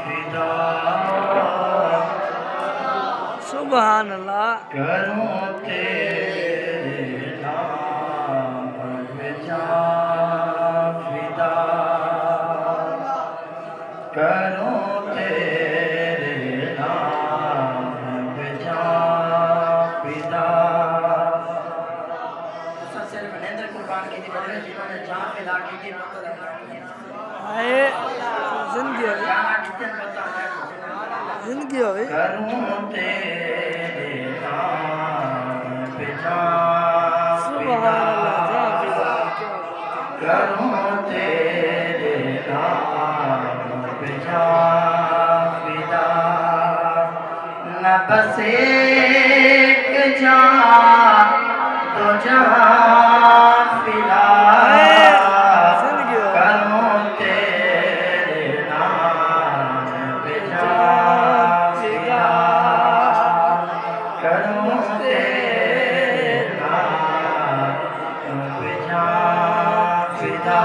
फिदा सुभान अल्लाह। करूं तेरे नाम पे जान फिदा करूं तेरे नाम पे जान फिदा आए जिंदगी हो जिंदगी हो करूं तेरे नाम पे जान सुभान अल्लाह। जा फिदा करूं तेरे नाम पे जान फिदा न बस एक जान तो जहां फिदा जिंदगी हो करूं तेरे नाम पे जान फिदा करूं तेरे नाम पे जान फिदा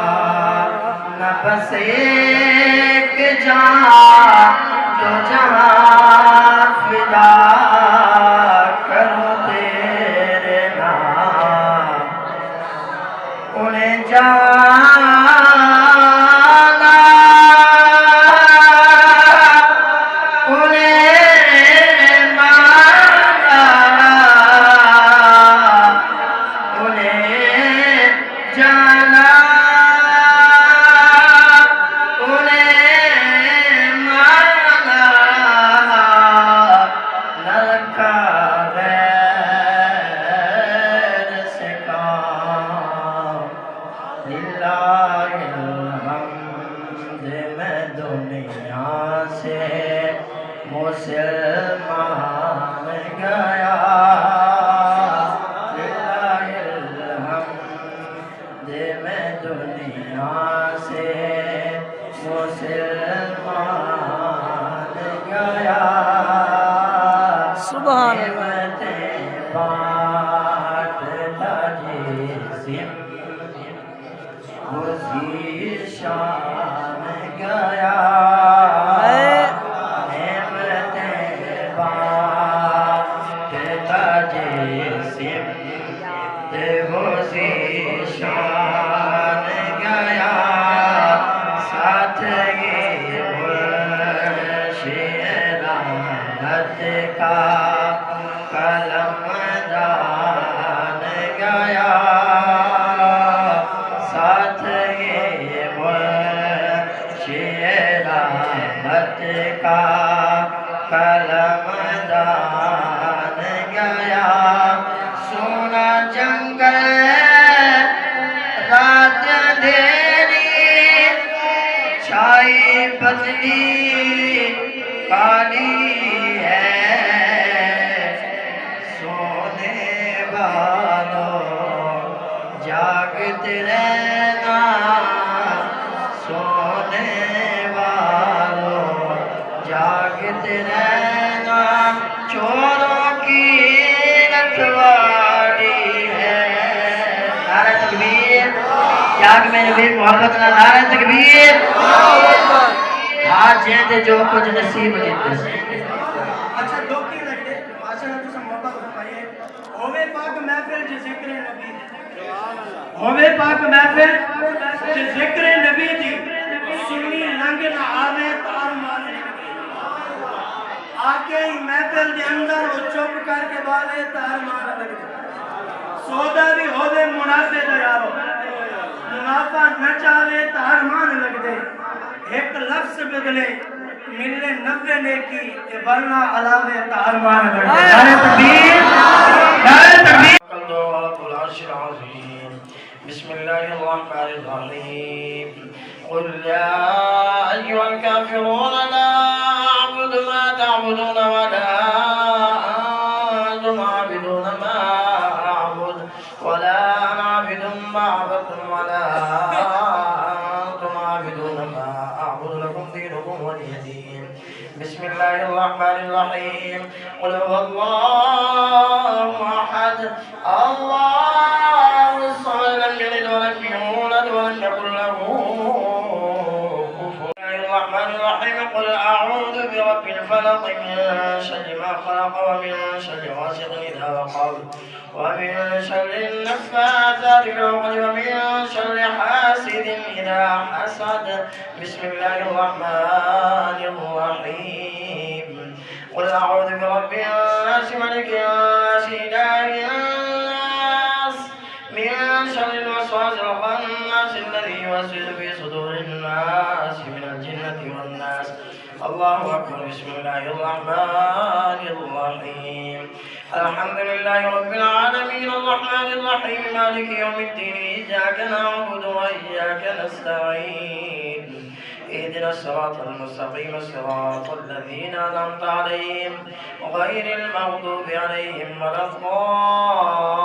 न बस एक जान तो जहां फिदा करूं तेरे नाम उन्हें जाना उन्हें माना उन्हें जाना उन्हें माना न रखा गैर से काम लिल्लाहिल हम्द मैं दुनिया से मुसलमान गया लिल्लाहिल हम्द मैं दुनिया से मुसलमान गया सुभान अल्लाह। नेमतें बांटता जिस्म उसी शान गया नेमतें बांटता जिस्म उसी शान गया साथ ये मुर्शिद राहत का कलमदान गया साथ ये मुर्शिद राहत का कलमदान गया सोना जंगल रात अंधेरी छाई बदली काली है सोने वालों जागते रहना सोने वालों जागते रहना चोरों की रखवाली है नारे तकबीर याद में नबी मोहब्बत ना नारे तकबीर आज जेते जो कुछ नसीब जीते अच्छा दो की लगते माशाल्लाह तुम मोहब्बत फरमाइए होवे पाक महफिल जे जिक्र नबी होवे पाक महफिल जे जिक्र नबी दी सुन्नी लंघ ना आवे तार मान आके ही महफिल के अंदर वो चुप करके वाले तार मान लग सौदा भी होवे मुनाफे दा यारो मुनाफा न चावे तार मान लग दे एक लफ्ज बदले मिलने 90 नेकी ये वरना अलावे तार मान लग दे नारे तकबीर नारे तकबीर बिस्मिल्लाहिर्रहमानिर्रहीम कुल या अय्युहल काफिरून ला अअबुदु मा तअबुदून व ला अंतुम आबिदून मा अअबुद व ला अना आबिदुम मा अबदतुम व ला अंतुम आबिदून मा अअबुद लकुम दीनुकुम वलिय दीन बिस्मिल्लाहिर्रहमानिर्रहीम कुल हुवल्लाहु अहद अल्लाहु समद लम यलिद व लम यूलद व लम यकुल लहु कुफुवन अहद قل أعوذ برب الفلق من شر ما خلق ومن شر غاسق إذا وقب ومن شر النفاثات في العقد ومن شر حاسد إذا حسد. بسم الله الرحمن الرحيم. قل أعوذ برب الناس ملك الناس إله الناس من شر الوسواس الخناس الذي يوسوس في صدور الناس من الجنة والناس. الله أكبر. بسم الله الرحمن الرحيم. الحمد لله رب العالمين الرحمن الرحيم مالك يوم الدين إياك نعبد وإياك نستعين اهدنا الصراط المستقيم صراط الذين أنعمت عليهم غير المغضوب عليهم ولا الضالين.